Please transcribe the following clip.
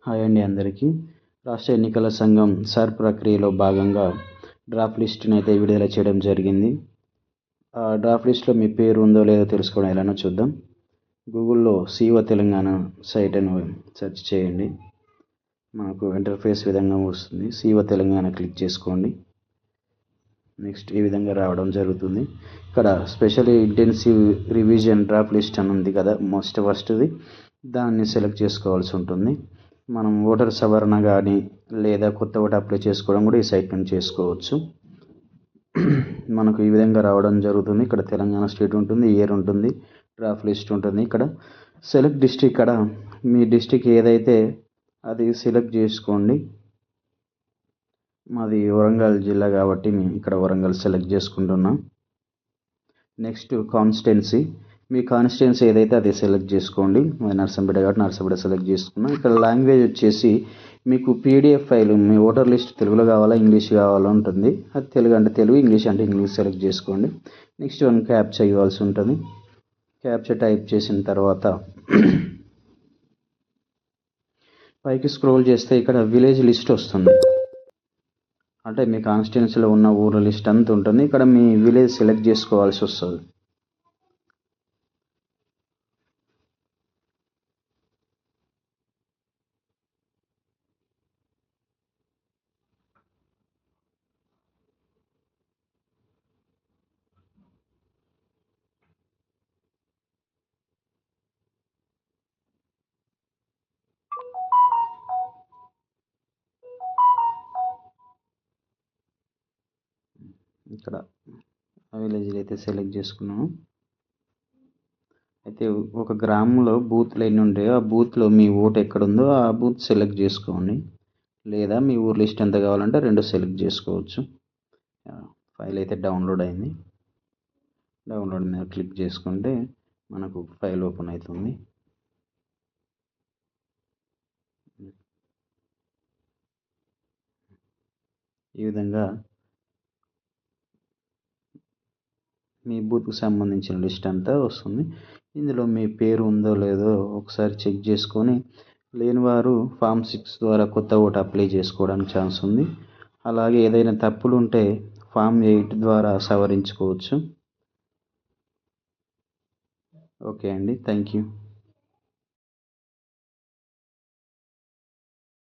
Hi అండి అందరికీ. రాష్ట్ర ఎన్నికల సంఘం సర్ ప్రక్రియలో భాగంగా డ్రాఫ్ట్ లిస్ట్ని అయితే విడుదల చేయడం జరిగింది. ఆ డ్రాఫ్ట్ లిస్ట్లో మీ పేరు ఉందో లేదో తెలుసుకోవడం ఎలానో చూద్దాం. గూగుల్లో సీఓ తెలంగాణ సైట్ అని సెర్చ్ చేయండి. మనకు ఇంటర్ఫేస్ విధంగా వస్తుంది. సీఓ తెలంగాణ క్లిక్ చేసుకోండి. నెక్స్ట్ ఈ విధంగా రావడం జరుగుతుంది. ఇక్కడ special intensive revision draft list అని ఉంది కదా, ఫస్ట్ది దాన్ని సెలెక్ట్ చేసుకోవాల్సి ఉంటుంది. మనం ఓటర్ సవరణ కానీ లేదా కొత్త ఓటు అప్లై చేసుకోవడం కూడా ఈ సైట్ నుంచి చేసుకోవచ్చు. మనకు ఈ విధంగా రావడం జరుగుతుంది. ఇక్కడ తెలంగాణ స్టేట్ ఉంటుంది, ఇయర్ ఉంటుంది, డ్రాఫ్ట్ లిస్ట్ ఉంటుంది. ఇక్కడ సెలెక్ట్ డిస్ట్రిక్ట్, ఇక్కడ మీ డిస్ట్రిక్ట్ ఏదైతే అది సెలెక్ట్ చేసుకోండి. మాది వరంగల్ జిల్లా కాబట్టి మేము ఇక్కడ వరంగల్ సెలెక్ట్ చేసుకుంటున్నాం. నెక్స్ట్ కాన్స్టిట్యున్సీ, మీ కాన్స్టిట్యున్సీ ఏదైతే అది సెలెక్ట్ చేసుకోండి. అది నర్సంపేట కాబట్టి నర్సంపేట సెలెక్ట్ చేసుకున్నాం. ఇక్కడ లాంగ్వేజ్ వచ్చేసి మీకు పీడిఎఫ్ ఫైల్, మీ ఓటర్ లిస్ట్ తెలుగులో కావాలా ఇంగ్లీష్ కావాలా ఉంటుంది. అది తెలుగు అంటే తెలుగు, ఇంగ్లీష్ అంటే ఇంగ్లీష్ సెలెక్ట్ చేసుకోండి. నెక్స్ట్ వన్ క్యాప్చా ఇవ్వాల్సి ఉంటుంది. క్యాప్చా టైప్ చేసిన తర్వాత పైకి స్క్రోల్ చేస్తే ఇక్కడ విలేజ్ లిస్ట్ వస్తుంది. అంటే మీ కాన్స్టిట్యున్సీలో ఉన్న ఊర్ల లిస్ట్ అంతా ఉంటుంది. ఇక్కడ మీ విలేజ్ సెలెక్ట్ చేసుకోవాల్సి వస్తుంది. ఇక్కడ విలేజ్ అయితే సెలెక్ట్ చేసుకున్నాము. అయితే ఒక గ్రామంలో బూత్లు ఎన్ని ఉంటాయో ఆ బూత్లో మీ ఓటు ఎక్కడుందో ఆ బూత్ సెలెక్ట్ చేసుకోండి. లేదా మీ ఊరు లిస్ట్ ఎంత కావాలంటే రెండు సెలెక్ట్ చేసుకోవచ్చు. ఫైల్ అయితే డౌన్లోడ్ అయింది. డౌన్లోడ్ మీద క్లిక్ చేసుకుంటే మనకు ఫైల్ ఓపెన్ అవుతుంది. ఈ విధంగా మీ బూత్కు సంబంధించిన లిస్ట్ అంతా వస్తుంది. ఇందులో మీ పేరు ఉందో లేదో ఒకసారి చెక్ చేసుకొని, లేని వారు ఫామ్ 6 ద్వారా కొత్త ఓటు అప్లై చేసుకోవడానికి ఛాన్స్ ఉంది. అలాగే ఏదైనా తప్పులు ఉంటే ఫామ్ 8 ద్వారా సవరించుకోవచ్చు. ఓకే అండి, థ్యాంక్ యూ.